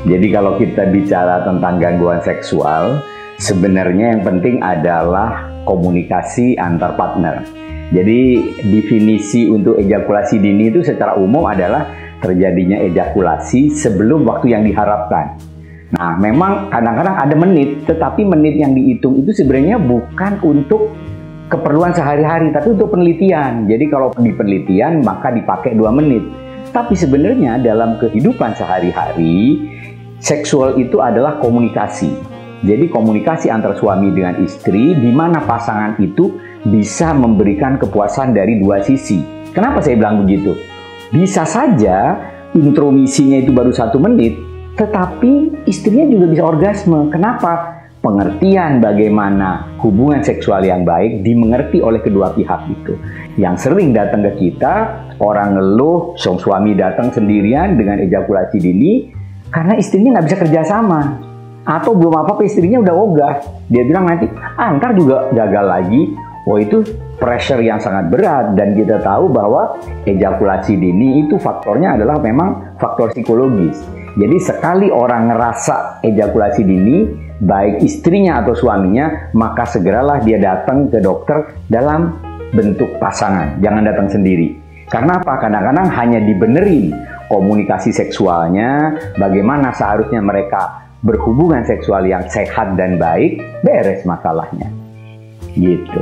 Jadi kalau kita bicara tentang gangguan seksual, sebenarnya yang penting adalah komunikasi antar partner. Jadi definisi untuk ejakulasi dini itu secara umum adalah terjadinya ejakulasi sebelum waktu yang diharapkan. Nah, memang kadang-kadang ada menit, tetapi menit yang dihitung itu sebenarnya bukan untuk keperluan sehari-hari, tapi untuk penelitian. Jadi kalau di penelitian maka dipakai 2 menit. Tapi sebenarnya dalam kehidupan sehari-hari, seksual itu adalah komunikasi. Jadi komunikasi antara suami dengan istri, di mana pasangan itu bisa memberikan kepuasan dari 2 sisi. Kenapa saya bilang begitu? Bisa saja intromisinya itu baru 1 menit, tetapi istrinya juga bisa orgasme. Kenapa? Pengertian bagaimana hubungan seksual yang baik dimengerti oleh kedua pihak itu. Yang sering datang ke kita, orang ngeluh, suami datang sendirian dengan ejakulasi dini, karena istrinya nggak bisa kerjasama. Atau belum apa-apa istrinya udah ogah. Dia bilang nanti, ntar juga gagal lagi. Oh, itu pressure yang sangat berat. Dan kita tahu bahwa ejakulasi dini itu faktornya adalah memang faktor psikologis. Jadi sekali orang ngerasa ejakulasi dini, baik istrinya atau suaminya, maka segeralah dia datang ke dokter dalam bentuk pasangan. Jangan datang sendiri. Karena apa? Kadang-kadang hanya dibenerin komunikasi seksualnya, bagaimana seharusnya mereka berhubungan seksual yang sehat dan baik, beres masalahnya. Gitu.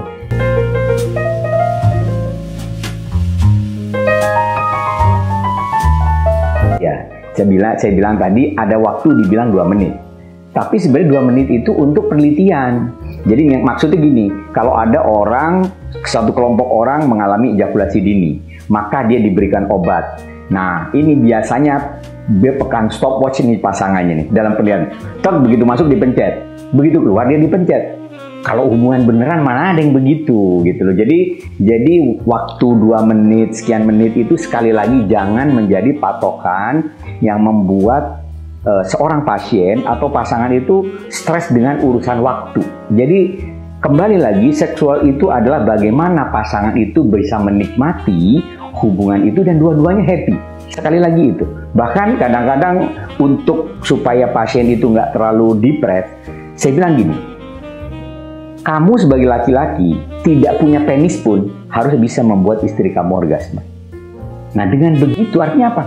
Ya, saya bilang tadi ada waktu dibilang 2 menit. Tapi sebenarnya 2 menit itu untuk penelitian. Jadi maksudnya gini, kalau ada orang, satu kelompok orang mengalami ejakulasi dini, maka dia diberikan obat. Nah, ini biasanya dia pekan stopwatch nih pasangannya nih dalam penelitian. Begitu masuk dipencet, begitu keluar dia dipencet. Kalau hubungan beneran mana ada yang begitu gitu loh. Jadi waktu 2 menit, sekian menit itu sekali lagi jangan menjadi patokan yang membuat seorang pasien atau pasangan itu stres dengan urusan waktu. Jadi kembali lagi, seksual itu adalah bagaimana pasangan itu bisa menikmati hubungan itu dan dua-duanya happy. Sekali lagi itu. Bahkan kadang-kadang untuk supaya pasien itu nggak terlalu depres, saya bilang gini, kamu sebagai laki-laki tidak punya penis pun harus bisa membuat istri kamu orgasme. Nah, dengan begitu artinya apa?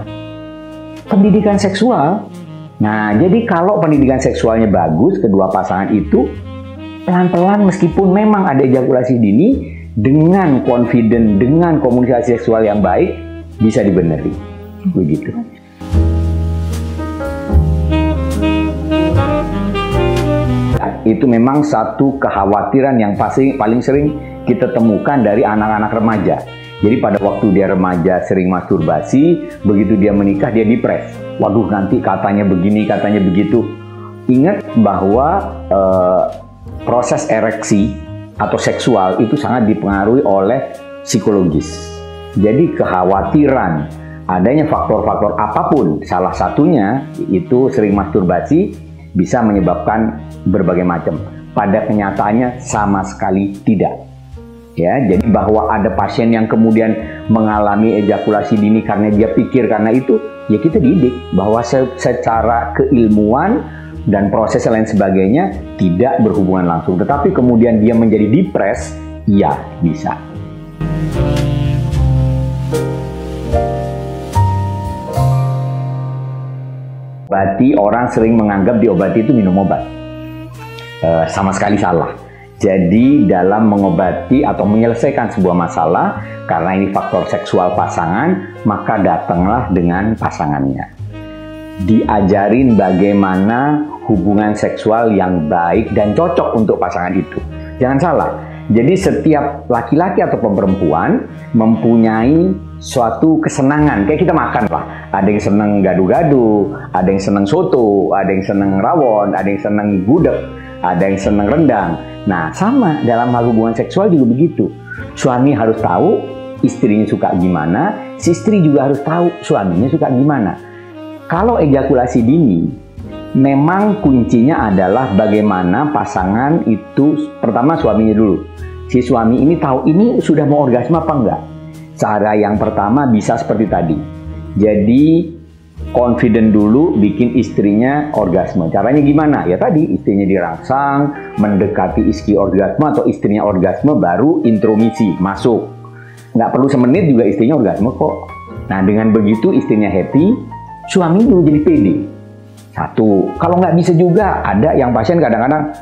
Pendidikan seksual. Nah, jadi kalau pendidikan seksualnya bagus, kedua pasangan itu pelan-pelan meskipun memang ada ejakulasi dini, dengan confident, dengan komunikasi seksual yang baik, bisa dibeneri. Begitu. Itu memang satu kekhawatiran yang paling sering kita temukan dari anak-anak remaja. Jadi pada waktu dia remaja sering masturbasi, begitu dia menikah dia depres. Waduh, nanti katanya begini, katanya begitu. Ingat bahwa proses ereksi atau seksual itu sangat dipengaruhi oleh psikologis. Jadi kekhawatiran adanya faktor-faktor apapun, salah satunya itu sering masturbasi, bisa menyebabkan berbagai macam. Pada kenyataannya sama sekali tidak. Ya, jadi bahwa ada pasien yang kemudian mengalami ejakulasi dini karena dia pikir karena itu, ya kita didik bahwa secara keilmuan dan proses lain sebagainya tidak berhubungan langsung. Tetapi kemudian dia menjadi depres, ya bisa. Berarti orang sering menganggap diobati itu minum obat. Sama sekali salah. Jadi dalam mengobati atau menyelesaikan sebuah masalah, karena ini faktor seksual pasangan, maka datanglah dengan pasangannya. Diajarin bagaimana hubungan seksual yang baik dan cocok untuk pasangan itu. Jangan salah. Jadi setiap laki-laki atau perempuan mempunyai suatu kesenangan. Kayak kita makan lah. Ada yang senang gado-gado, ada yang senang soto, ada yang senang rawon, ada yang senang gudeg, ada yang senang rendang. Nah, sama dalam hal hubungan seksual juga begitu. Suami harus tahu istrinya suka gimana, si istri juga harus tahu suaminya suka gimana. Kalau ejakulasi dini, memang kuncinya adalah bagaimana pasangan itu, pertama suaminya dulu. si suami ini tahu ini sudah mau orgasme apa enggak. Cara yang pertama bisa seperti tadi. Jadi confident dulu bikin istrinya orgasme. Caranya gimana? Ya tadi istrinya dirangsang, mendekati istri orgasme atau istrinya orgasme baru intromisi, masuk. Nggak perlu semenit juga istrinya orgasme kok. Nah dengan begitu istrinya happy, suami juga jadi pede. Satu, kalau nggak bisa juga ada yang pasien kadang-kadang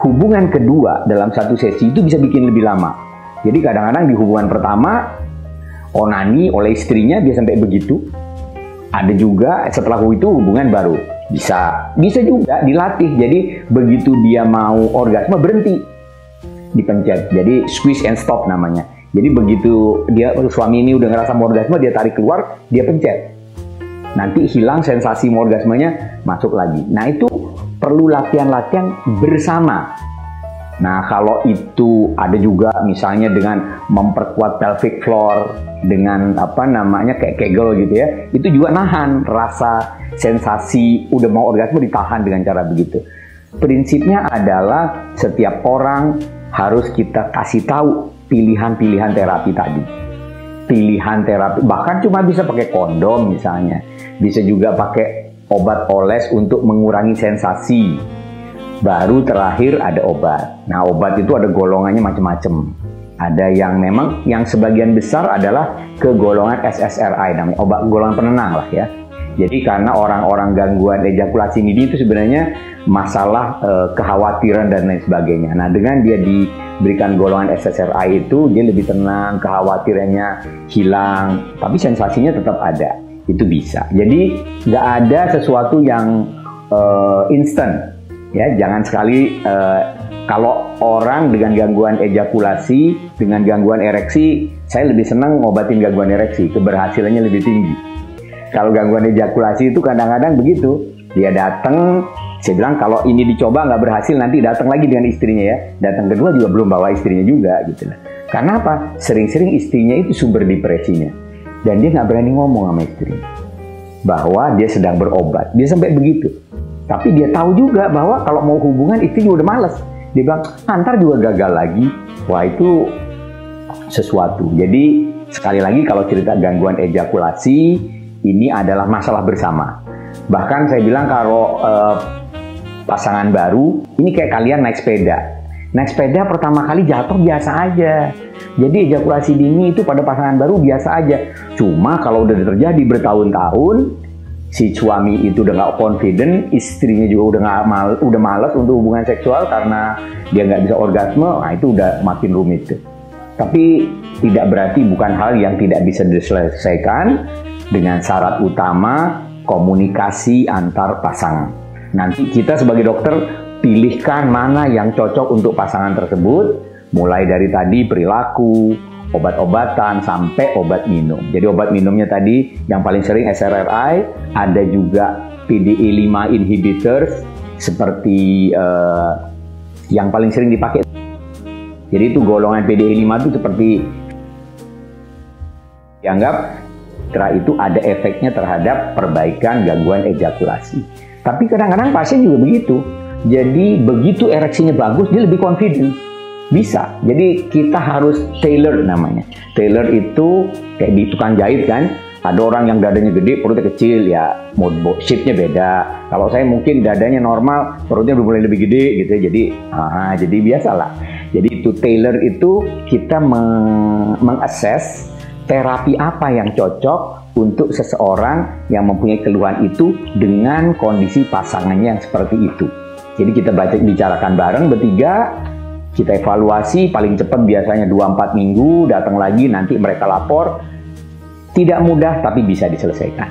hubungan kedua dalam satu sesi itu bisa bikin lebih lama. Jadi kadang-kadang di hubungan pertama onani oleh istrinya dia sampai begitu. Ada juga setelah itu hubungan baru. Bisa juga dilatih. Jadi begitu dia mau orgasme berhenti. Dipencet. Jadi squeeze and stop namanya. Jadi begitu dia suami ini udah ngerasa mau orgasme, dia tarik keluar, dia pencet. Nanti hilang sensasi mau orgasmenya, masuk lagi. Nah itu perlu latihan-latihan bersama. Nah kalau itu ada juga misalnya dengan memperkuat pelvic floor, dengan kayak kegel gitu ya, itu juga nahan rasa sensasi udah mau orgasme, ditahan dengan cara begitu. Prinsipnya adalah setiap orang harus kita kasih tahu pilihan-pilihan terapi tadi. Pilihan terapi, bahkan cuma bisa pakai kondom misalnya, bisa juga pakai obat oles untuk mengurangi sensasi. Baru terakhir ada obat. Nah obat itu ada golongannya macam-macam. Ada yang memang yang sebagian besar adalah ke golongan SSRI, namanya obat golongan penenang lah ya. Jadi karena orang-orang gangguan ejakulasi dini itu sebenarnya masalah kekhawatiran dan lain sebagainya. Nah dengan dia diberikan golongan SSRI itu dia lebih tenang, kekhawatirannya hilang, tapi sensasinya tetap ada. Itu bisa. Jadi nggak ada sesuatu yang instan. Ya, jangan sekali kalau orang dengan gangguan ejakulasi, dengan gangguan ereksi, saya lebih senang ngobatin gangguan ereksi, keberhasilannya lebih tinggi. Kalau gangguan ejakulasi itu kadang-kadang begitu, dia datang, saya bilang kalau ini dicoba nggak berhasil, nanti datang lagi dengan istrinya ya, datang kedua juga belum bawa istrinya juga gitu lah. Karena apa? Sering-sering istrinya itu sumber depresinya, dan dia nggak berani ngomong sama istrinya bahwa dia sedang berobat, dia sampai begitu. Tapi dia tahu juga bahwa kalau mau hubungan istrinya udah males. Dia bilang, ntar juga gagal lagi. Wah itu sesuatu. Jadi sekali lagi kalau cerita gangguan ejakulasi, ini adalah masalah bersama. Bahkan saya bilang kalau pasangan baru, ini kayak kalian naik sepeda. Naik sepeda pertama kali jatuh biasa aja. Jadi ejakulasi dini itu pada pasangan baru biasa aja. Cuma kalau udah terjadi bertahun-tahun, si suami itu udah nggak confident, istrinya juga udah malas untuk hubungan seksual karena dia nggak bisa orgasme, nah itu udah makin rumit tuh. Tapi tidak berarti bukan hal yang tidak bisa diselesaikan dengan syarat utama komunikasi antar pasangan. Nanti kita sebagai dokter pilihkan mana yang cocok untuk pasangan tersebut, mulai dari tadi perilaku, obat-obatan sampai obat minum. Jadi obat minumnya tadi yang paling sering SSRI, ada juga PDE5 inhibitors seperti yang paling sering dipakai. Jadi itu golongan PDE5 itu seperti dianggap setelah itu ada efeknya terhadap perbaikan gangguan ejakulasi. Tapi kadang-kadang pasien juga begitu. Jadi begitu ereksinya bagus, dia lebih confident. Bisa. Jadi kita harus tailor namanya. Tailor itu kayak di tukang jahit kan. Ada orang yang dadanya gede, perutnya kecil, ya shape-nya beda. Kalau saya mungkin dadanya normal, perutnya mulai lebih gede gitu. Jadi biasalah. Jadi itu tailor itu kita mengakses terapi apa yang cocok untuk seseorang yang mempunyai keluhan itu dengan kondisi pasangannya yang seperti itu. Jadi kita bicarakan bareng bertiga. Kita evaluasi, paling cepat biasanya 2-4 minggu, datang lagi, nanti mereka lapor. Tidak mudah, tapi bisa diselesaikan.